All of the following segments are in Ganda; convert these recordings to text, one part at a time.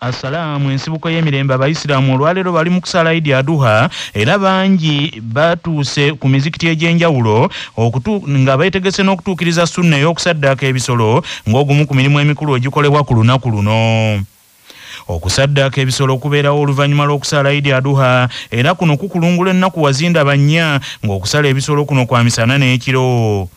Assalamu ensibuko y'emirembe abayisiraamu olwaleero bali mu kusala Eid Aduha era bangi batuuse ku mizikiti egy'enjawulo nga beetegese n'okutuukiriza sunna ey'okusaddaaka ebisolo ng'ogumu ku mirimu emikulu egikolebwa ku lunaku luno. Okusaddaaka ebisolo okubeerawo oluvannyuma lw'okusala Eid Aduha era kuno kukulungula ennaku wazindaba nnya ng'okusala ebisolo kuno kwa misana n'ekiro.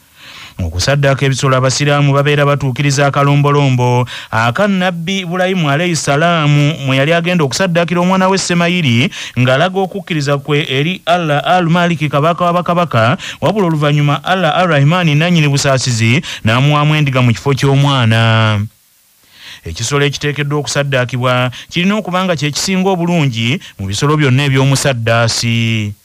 Okusaddaaka ebisolo abasiraamu babeera batuukiriza akalombolombo aka Nabbi Ibulayimu alayhi salaamu mwe yali agenda okusaddaakira omwana we Semayiri ng'alaga okukkiriza kwe eri Allah al-Maliki kabaka w'abakabaka wabula oluvannyuma Allah ar-Rahmani nannyini busaasizi n'amuwaamu endiga mu kifo ky'omwana. Ekisolo ekiteekeddwa okusaddaakibwa kirina okuba nga kye kisinga obulungi mu bisolo byonna eby'omusaddaasi.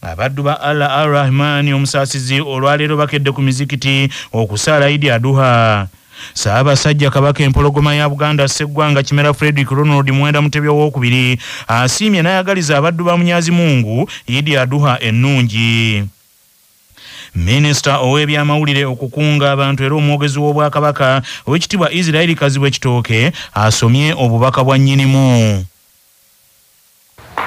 Abaddu ba Allah ar-Rahmani omusaasizi olwaleero bakedde ku mizikiti okusala Eid Aduha. Ssaabasajja kabaka empologoma ya Buganda Sseggwanga Kimera Frederick Ronald Mwenda Mutebya owookubiri asiimye n'ayagaliza abaddu ba Munyazi Mungu Eid Aduha ennungi. Minisita ow'ebyamawulire okukunga abantu era omwogezi w'obwakabaka ow'ekitiibwa Israel Kazibwe Kitooke asomye obubaka bwa nnyinimu.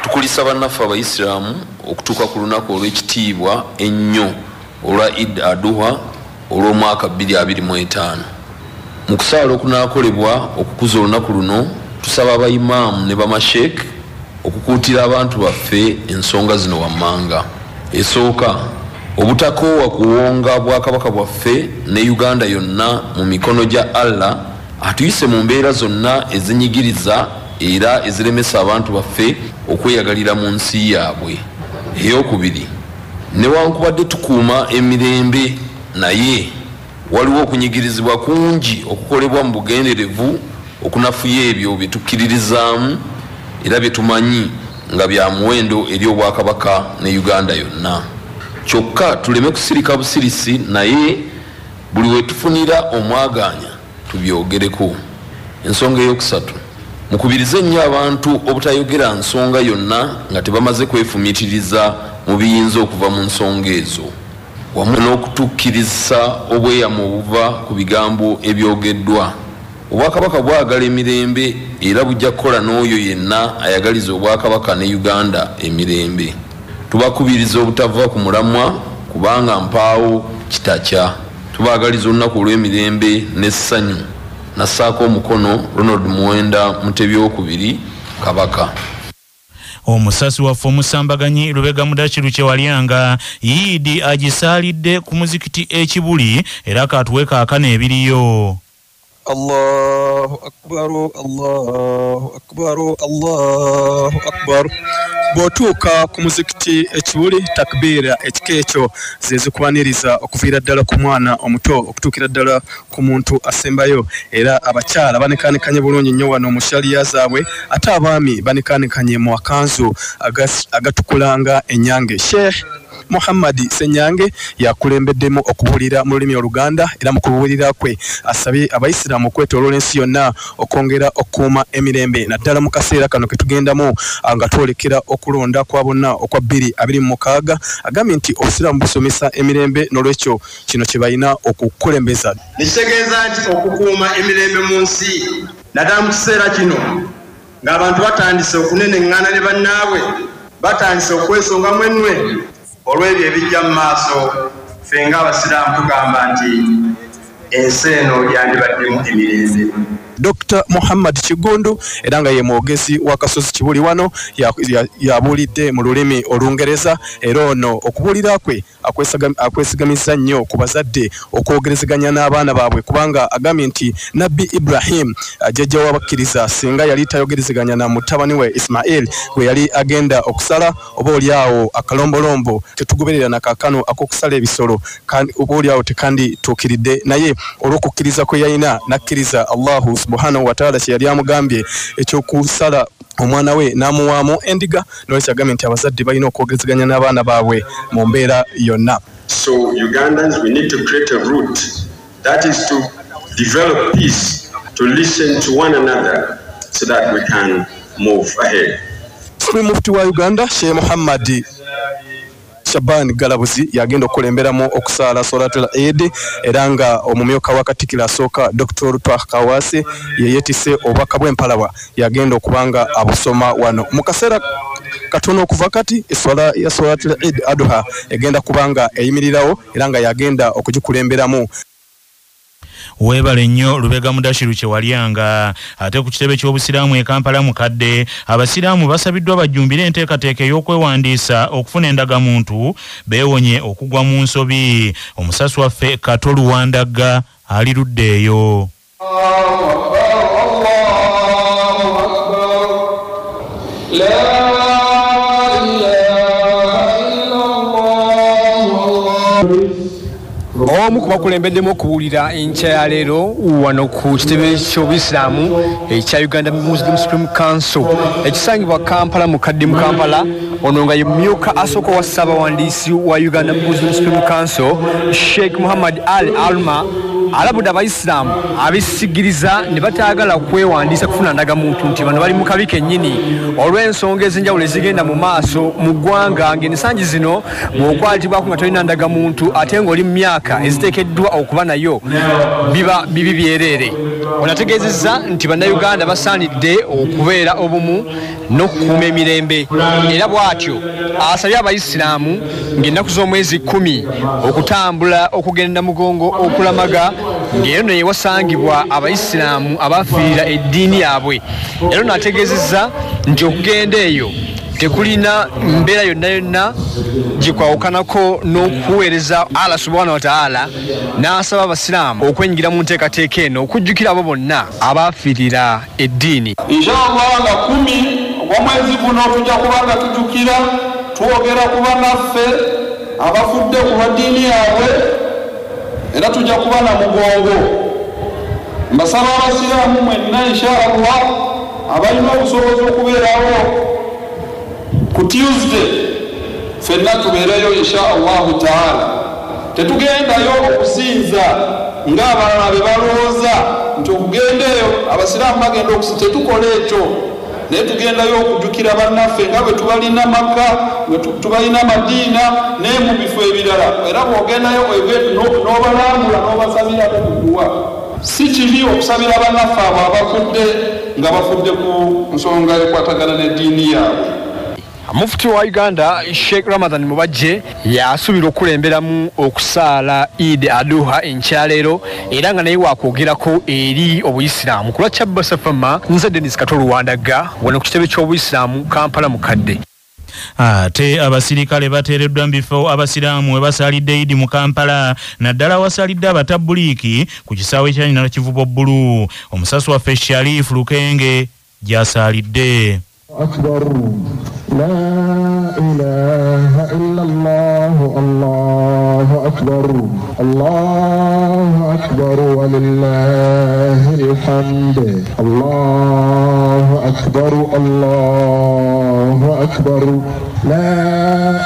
Tukulisa bannaffe abayisiraamu okutuuka ku lunaku olw'ekitiibwa ennyo olwa Eid Aduha olw'omwaka 2025. Mu kusaala okunaakolebwa okukuza olunaku luno tusaba abayimaamu ne bamasheek okukuutira abantu baffe ensonga zino wammanga. Esooka obutakoowa kuwonga bwakabaka bwaffe ne Uganda yonna mu mikono gya Allah atuyise mu mbeera zonna ezinyigiriza era eziremesa abantu baffe okweyagalira mu nsi yaabwe. Eyokubiri, newankubadde tukuuma emirembe naye waliwo okunyigirizibwa kungi okukolebwa mu bugenderevu okunafuya ebyo bye tukkiririzaamu era bye tumanyi nga bya muwendo eri obwakabaka ne Uganda yonna. Kyokka tuleme kusirika busirisi naye buli we tufunira omwaganya tubyogereko. Ensonga eyokusatu, mukubirize nnyo abantu obutayogera nsonga yonna nga tebamaze kwefumitiriza mu biyinza okuva mu nsonga ezo wamu n'okutukkiriza obweyamo obuva ku bigambo ebyogeddwa. Obwakabaka bwagala emirembe era bujja kukola n'oyo yenna ayagaliza obwakabaka ne Uganda emirembe. Tubakubiriza obutava ku mulamwa kubanga mpaawo kitakya. Tubaagaliza olunaku olw'emirembe n'essanyu. Nassaako omukono Ronald Mwenda Mutebya owookubiri kabaka. Omusasi waffe omusambaganyi Lubega Mudakiru Kyewalyanga Eid agisaalidde ku muzikiti ekibuli era katuwe kaakana ebiriyo. Allahu akbar, Allahu akbar, Allahu akbar. Botuuka ku muzikiti ekibuli takbira ekikeekyo zezikubaniriza okuviira ddala ku mwana omuto okutuukira ddala ku muntu asembayo era abakyala banekaanekanye bulungi nnyo wano mu shaliya zaabwe ate abaami banekaanekanye mu akanzu agatukulanga ennyange. Sheikh Muhammad Senyange yakulembeddemu okubuulira mu lulimi Oluganda era mu kubuulira kwe asabye abayisiraamu okwetooloola ensi yonna okwongera okukuuma emirembe naddala mu kaseera kano ke tugendamu nga twolekera okulonda kwa bonna okwa 2026. Agambye nti obusiraamu busomesa emirembe n'olwekyo kino kye balina okukulembeza. Nikitegeeza nti okukuuma emirembe mu nsi naddala mu kiseera kino ng'abantu batandise okuneneŋŋaana ne bannaabwe batandise okwesongamu ennwe olw'ebyo ebijja mu maaso ffe ng'abasiraamu tugamba nti ensi eno yandibaddemu emirembe. Dr. Muhammad Kigundu era nga ye mwogezi wa Kasozi Kibuli wano yabuulidde mu lulimi Olungereza era ono okubuulira kwe akwesigamiza nnyo ku bazadde okwogerezeganya n'abaana baabwe kubanga agambye nti Nabbi Ibrahim jjajja w'abakkiriza singa yali tayogerezeganya na mutabani we Ismail gwe yali agenda okusala oba oliawo akalombolombo tetugoberera na kaakano ak'okusala ebisolo oba oliawo tekandi tuukiridde naye olw'okukkiriza kwe yalina nakkiriza Allahu subhanahu wa ta'ala kye yali amugambye ekyokusala omwana we n'amuwaamu endiga n'olwekyo agambye nti abazadde balina okwogerezeganya n'abaana baabwe mu mbeera yonna. So Ugandans, we need to create a route that is to develop peace, to listen to one another so that we can move ahead. Supreme Mufti wa Uganda Sheikh Muhammad Shaban Galabuzi yagenda okulemberamu okusala Salatul Eid era nga omumyoka wa Katikkiro asooka Dr. Twaha Kawase yeyetise obubaka bw'empalawa yagenda okubanga abusoma wano mu kaseera katono okuva kati eswala ya Salatul Eid Adha egenda kubanga eyimirirawo era nga yagenda okugikulemberamu. Webale nnyo Lubega Mudashiru Kyewalyanga. Ate ku kitebe ky'obusiraamu e Kampala mukadde abasiraamu basabiddwa bajjumbire enteekateeka ey'okwewandiisa okufuna endagamuntu beewonye okugwa mu nsobi. Omusasi waffe Kato Luwandagga ali ludde eyo. Omu kubakulembeddemu okubuulira enkya ya leero wano ku kitebe ky'obusiraamu ekya Uganda Muslim Supreme Council ekisangibwa Kampala mukadde mu Kampala. Ono nga ye mmyuka asooka wa ssaabawandiisi wa Uganda Muslim Supreme Council Sheikh Muhammad Ali Alma alabudde abayisiraamu abesigiriza ne bataagala kwewandiisa kufuna ndagamuntu nti bano bali mu kabi kennyini olw'ensonga ez'enjawulo ezigenda mu maaso mu ggwanga ng'ensangi zino bw'okwatibwako nga tolina ndagamuntu ate ng'oli mu myaka eziteekeddwa okuba nayo biba bibi byereere. Onategeezezza nti bannayuganda basaanidde okubeera obumu n'okukuuma emirembe era bw'atyo asabye abayisiraamu ng'ennaku z'omwezi 10 okutambula okugenda mugongo okulamaga ng'eno naye wasangibwa abayisiraamu abafiirira eddiini yaabwe. Era n'ategeezezza nti okugenda eyo tekulina mbeera yonna yonna gikwawukanako n'okuweereza Allah subhanahu wa ta'ala, n'asaba abasiraamu okwenyigira mu nteekateeka eno okujjukira abo bonna abafiirira eddiini. Inshallah nga 10 ogw'omwezi guno tujja kubanga tujjukira twogera ku bannaffe abafudde ku baddiini yaabwe era tujja kuba na mugongo. Mbasaba abasiraamu mwenna inshallah abalina obusobozi okubeerawo ku Tuesday fenna tubeereyo inshallah taala. Tetugendayo okusinza ng'abalala be balowooza nti okugendaeyo abasiraamu bagenda okusinza. Tetukola ekyo naye tugendayo okujjukira bannaffe nga bwe tubalina Makka, bwe tubalina Madiina ne mu bifo ebirala. Era bw'ogendayo n'obalambula n'obasabira okukuwa. Si kibi okusabira bannaffe abo abafudde nga bafudde ku nsonga ekwatagana n'eddiini yaabwe. Mufti wa Uganda Sheikh Ramadan Mubajje yasuubira okulemberamu okusaala Eid Adha enkyaleero era nga naye wakwogerako eri obuyisiraamu. Ku lwa Kyabasa Fama, nze Dennis Kato Luwandagga wano ku kitebe ky'obuyisiraamu Kampala mukadde. Ate abasirikale bateereddwa mu bifo abasiraamu we basaalidde Eid mu Kampala, naddala wasalidde abatabuliiki ku kisaawe kya Nyina Kivubo Bbulu. Omusasi waffe Sharif Lukenge gy'asaalidde. أكبر لا إله إلا الله الله أكبر الله أكبر ولله الحمد الله أكبر الله أكبر لا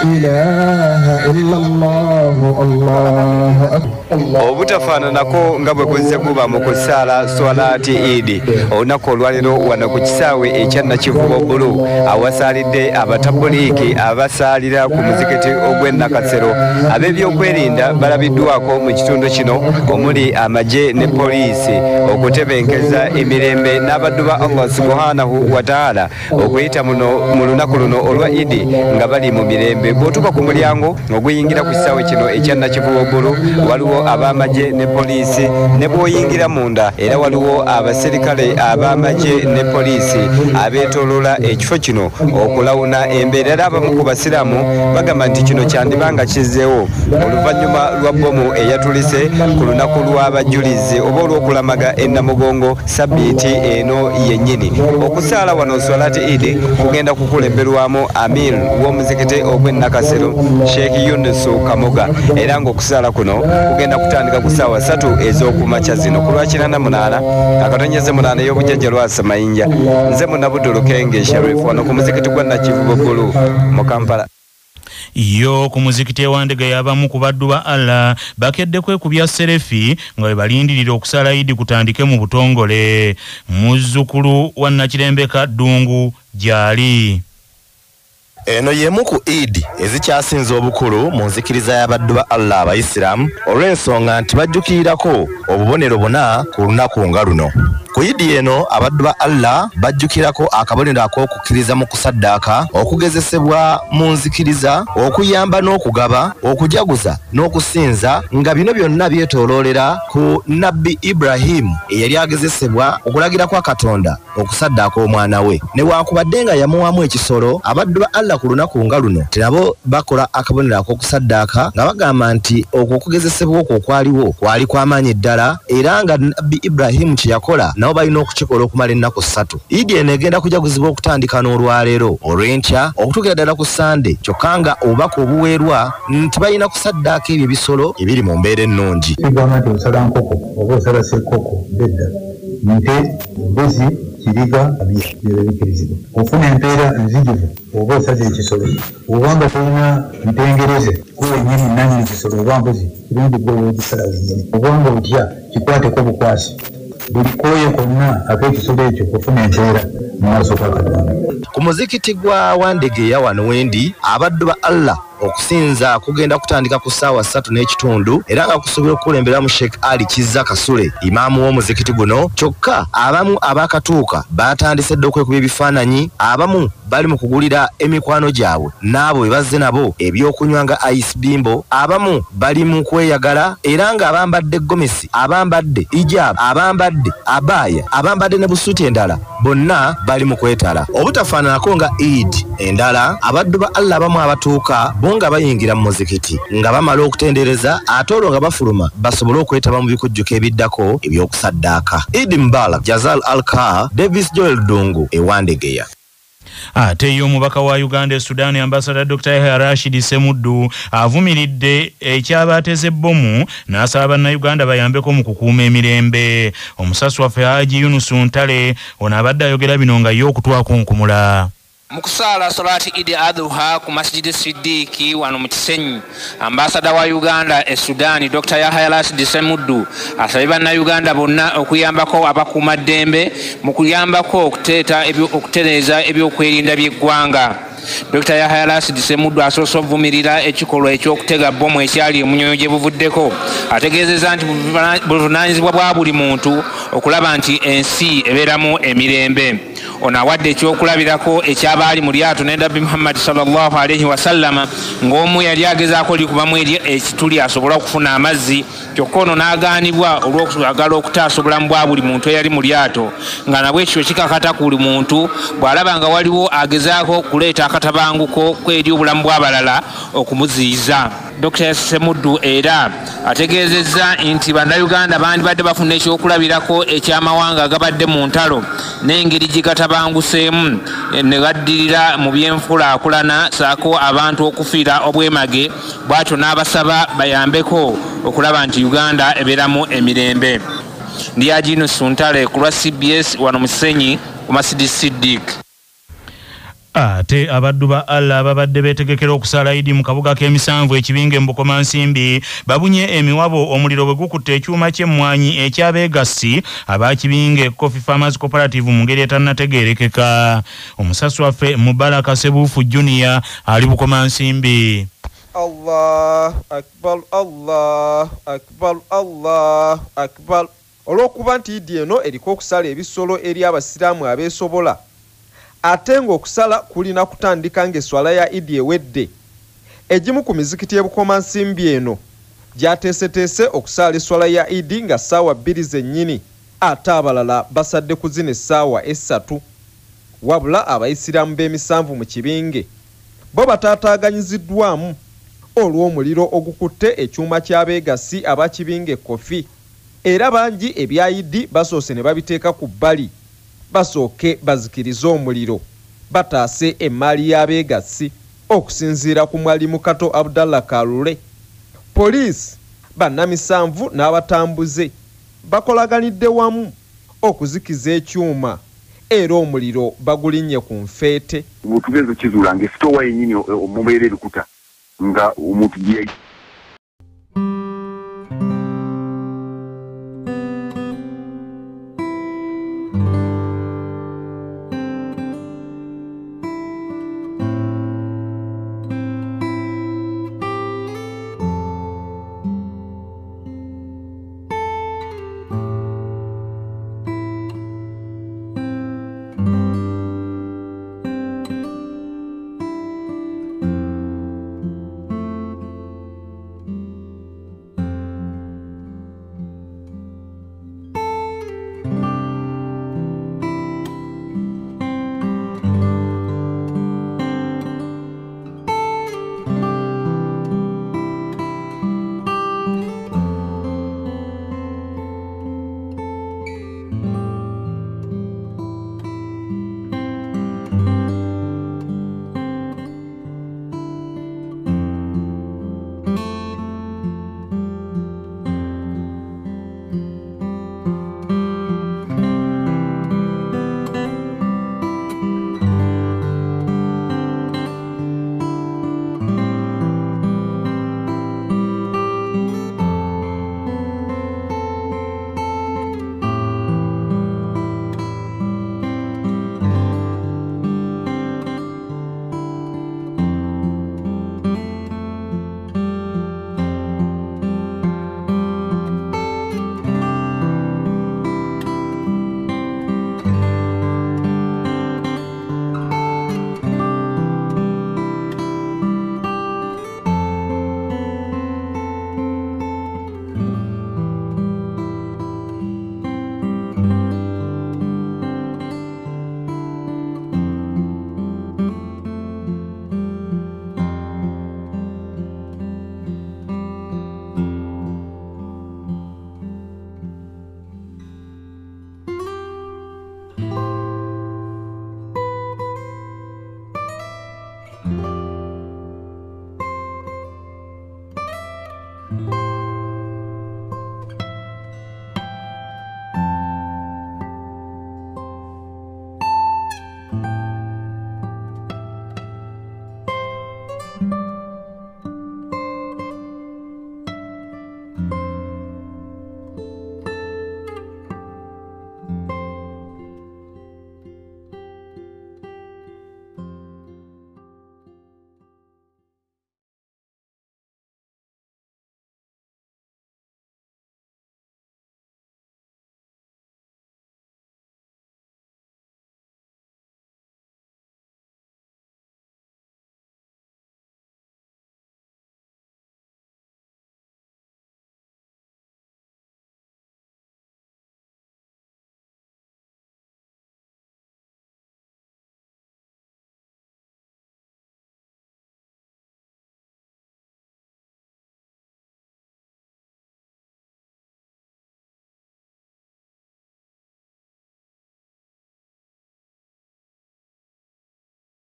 إله إلا الله الله أكبر. Obutafaananako nga bwe kuzze kuba mu kusaala Swalaati Eid olunaku olwaleero wano ku kisaawe ekya Nakivubo Bbulu awasaalidde abatabuliiki abasaalira ku muzikiti ogw'e Nakasero. Ab'ebyokwerinda balabiddwako mu kitundu kino omuli amagye ne poliisi okutebenkeza emirembe n'abaddu ba Allah subhanahu wa ta'ala okuyita muno mu lunaku luno olwa Eid nga bali mu mirembe. Bw'otuuka ku mulyango oguyingira ku kisaawe kino ekya Nakivubo Bbulu waliwo ab'amagye ne poliisi, ne bw'oyingira munda era waliwo abasirikale ab'amagye ne poliisi abeetooloola ekifo kino okulawuna embeera. Era abamu ku basiraamu bagamba nti kino kyandibanga kizzeewo oluvannyuma lwa bbomu eyatulise ku lunaku lw'abajulizi oba olw'okulamaga e Namugongo sabbiiti eno yennyini. Okusaala wano Swalaati Eid kugenda kukulemberwamu Amir w'omuzikiti ogw'e Nakasero Sheikh Yunus Kamoga, era ng'okusaala kuno kugenda kutandika ku ssaawa 3 ez'okumakya zino ku lwa 48 akatonyeze 8 ey'obujjajja lwasa mayinja. Nze Munabuddu Lukenge Sharif wano ku muzikiti gwa Nakivubo Bbulu mu Kampala. Yo ku muzikiti ewandega y'abamu ku baddu ba Allah bakedde kwekubya serefi nga bwe balindirira okusaala Eid kutandike mu butongole. Muzzukulu wa Nakirembeka Ddungu gy'ali. Eno yemu ku Eid ezikyasinza obukulu mu nzikiriza y'abaddu ba Allah abayisiraamu olw'ensonga nti bajjukirirako obubonero buna ku lunaku nga luno. Ku Eid eno abaddu ba Allah bajjukirako akabonero ak'okukkiriza mu kusaddaaka, okugezesebwa mu nzikiriza, okuyamba n'okugaba, okujaguza n'okusinza, nga bino byonna byetooloolera ku Nabbi Ibrahim eyali agezesebwa okulagira kwa Katonda okusaddaaka omwana we. Newankubadde nga yamuwamu ekisolo, abaddu ba Allah ku lunaku nga luno nabo bakola akabonero ak'okusaddaaka nga bagamba nti okwo okugezesebwa okwo kwali kw'amaanyi ddala, era nga Nabbi Ibrahim kye yakola nabo balina okukikola okumala ennaku 3. Eid eno egenda kujaguzibwa okutandika n'olwaleero olw'enkya okutuukira ddala ku Sande, kyokka nga obubaka obuweerwa nti balina kusaddaaka ebyo ebisolo ebiri mu mbeera ennungi. Sigamba nti osala nkoko oba osala ssekkoko bedda, nte, mbuzi, kiriga byebikirizibwa. Ofuna empeera nzijuvu oba osaze ekisolo, obanga tolina ntengereze gwenyini nanyi ekisolo oba mbuzi, kirungi gwe weegisala wenyini. Obanga otya kikwateko bukwasi, buli kooye konna ak'ekisolo ekyo ofuna empeera mu maaso ga Katonda. Ku muzikiti gwa Wandegeya wano wendi, abaddu ba Allah okusinza kugenda kutandika ku ssaawa 3:30 era nga kusobola okukulemberamu Sheikh Ali Kizza Kasule, imaamu w'omuzikiti guno. Kyokka abamu abakatuuka batandise dda okwekuba ebifaananyi, abamu bali mu kugulira emikwano gyabwe n'abo bwe bazze nabo ebyokunywa nga ice bimbo, abamu bali mu kweyagala, era nga abambadde gomesi, abambadde ijab, abambadde abaya, abambadde ne busuuti endala, bonna bali mu kwetala obutafaananako nga Eid endala. Abaddu ba Allah abamu abatuuka bo nga bayingira mu muzikiti nga bamala okutendereza, ate olwo nga bafuluma basobole okwetaba mu bikujjuko ebiddako ebyokusaddaaka. Eid Mubarak. Jazal Alka, Davis Joel Dungu, Ewandegeya. Ate omubaka wa Uganda e Sudan Ambassador Dr. Yahya Rashid Semuddu avumiridde ekyabateze bbomu n'asaba bannayuganda bayambeko mu kukuuma emirembe. Omusasi waffe Haji Yunus Ntale ono abadde ayogera bino nga ye okutwakunkumula. Mukusala salati Eid Adhuha ku Masjid Siddiqi wano mu Kisenyi, ambasada wa Uganda e Sudan Dr. Yahya Rashid Semuddu asabye bannayuganda bonna okuyambako abakuuma ddembe mu kuyambako okutereeza ebyokwerinda by'eggwanga. Dr. Yahya Rashid Semuddu asoose ovumirira ekikolwa eky'okutega bbomu ekyali emunyonyo gye buvuddeko. Ategeezezza nti buvunaanyizibwa bwa buli muntu okulaba nti ensi ebeeramu emirembe. Ono awadde ekyokulabirako ekyabaali mu lyato ne Nabbi Muhammad sallallahu alaihi wasallama, ng'omu yali agezaako likubamu ekituli asobola okufuna amazzi, kyokka ono n'agaanibwa olw'okwagala okutaasa obulamu bwa buli muntu eyali mu lyato, nga nabwe ekyo kikakata ku buli muntu bw'alaba nga waliwo agezaako okuleeta akatabanguko kw'eri obulamu bw'abalala okumuziyiza. Dr. Semuddu era ategeezezza nti bannayuganda bandibadde bafuna ekyokulabirako eky'amawanga agabadde mu ntalo n'engeri gye gatabanguseemu ne gaddirira mu by'enkulaakulana saako abantu okufiira obwemage, bw'atyo n'abasaba bayambeko okulaba nti Uganda ebeeramu emirembe. Ndi Haji Yunus Ntale ku lwa CBS wano mu Kisenyi ku Masjid Siddiqi. Ate abaddu ba Allah ababadde beetegekera okusala Eid mu kabuga k'emisanvu ekibinge mu Bukomansimbi babunye emiwabo omuliro bwe gukutte ekyuma ky'emmwanyi ekyabeegassi abakibinge Coffee Farmers Cooperative mu ngeri etannategeerekeka. Omusasi waffe Mubaraka Sebuufu Junior ali Bukomansimbi. Allah akbar, Allah akbar, Allah akbar. Olw'okuba nti Eid eno eriko okusala ebisolo eri abasiraamu abeesobola, ate ng'okusala kulina kutandika ng'esswala ya Eid ewedde. Egimu ku mizikiti y'Ebukomansimbi eno gyateeseteese okusala esswala ya Eid nga ssaawa 2 zennyini, ate abalala basadde kuzina essaawa 3. Wabula abayisiraamu b'emisanvu mu kibinge bo bataataaganyiziddwamu olw'omuliro ogukutte ekyuma ky'abeegassi abakibinge Kofi, era bangi ebya Eid basoose ne babiteeka ku bbali basooke bazikirize omuliro bataase emmaali y'abeegassi. Okusinziira ku mwalimu Kato Abdallah Kalule, poliisi, bannamisanvu n'abatambuze bakolaganidde wamu okuzikiza ekyuma era omuliro bagulinnye ku nfeete. Tugeze kizuula ng'esitowa yennyini omubeera ebikuta nga omuntu gye